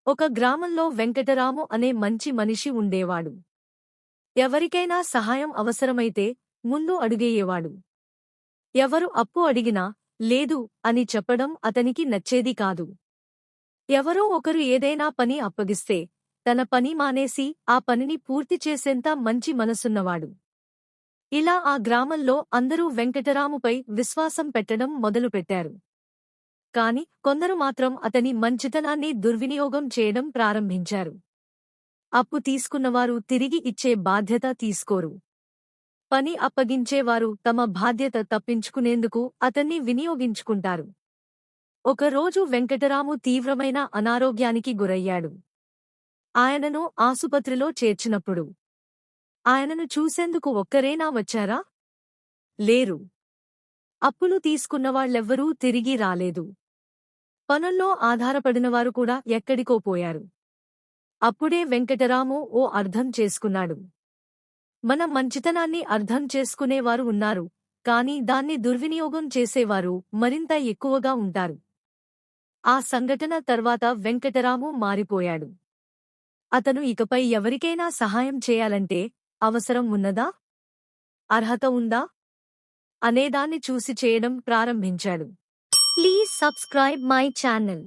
ఒక గ్రామంలో వెంకటరాము అనే మంచి మనిషి ఉండేవాడు. ఎవరికైనా సహాయం అవసరమైతే ముందు అడుగేయేవాడు. ఎవరు అప్పు అడిగినా లేదు అని చెప్పడం అతనికి నచ్చేది కాదు. ఎవరో ఒకరు ఏదైనా పని అప్పగిస్తే తన పని మానేసి ఆ పనిని పూర్తి చేసేంత మంచి మనసున్నవాడు. ఇలా ఆ గ్రామంలో అందరూ వెంకటరాముపై విశ్వాసం పెట్టడం మొదలుపెట్టారు. కాని కొందరు మాత్రం అతని మంచితనాన్ని దుర్వినియోగం చేయడం ప్రారంభించారు. అప్పు తీసుకున్నవారు తిరిగి ఇచ్చే బాధ్యత తీసుకోరు. పని అప్పగించేవారు తమ బాధ్యత తప్పించుకునేందుకు అతన్ని వినియోగించుకుంటారు. ఒకరోజు వెంకటరాము తీవ్రమైన అనారోగ్యానికి గురయ్యాడు. ఆయనను ఆసుపత్రిలో చేర్చినప్పుడు ఆయనను చూసేందుకు ఒక్కరేనా వచ్చారా? లేరు. అప్పులు తీసుకున్నవాళ్లెవ్వరూ తిరిగి రాలేదు. పనుల్లో ఆధారపడినవారు కూడా ఎక్కడికో పోయారు. అప్పుడే వెంకటరాము అర్థం చేసుకున్నాడు. మన మంచితనాన్ని అర్థం చేసుకునేవారు ఉన్నారు, కాని దాన్ని దుర్వినియోగం చేసేవారు మరింత ఎక్కువగా ఉంటారు. ఆ సంఘటన తర్వాత వెంకటరాము మారిపోయాడు. అతను ఇకపై ఎవరికైనా సహాయం చేయాలంటే అవసరం ఉన్నదా, అర్హత ఉందా అనేదాన్ని చూసి చేయడం ప్రారంభించాడు. Please subscribe my channel.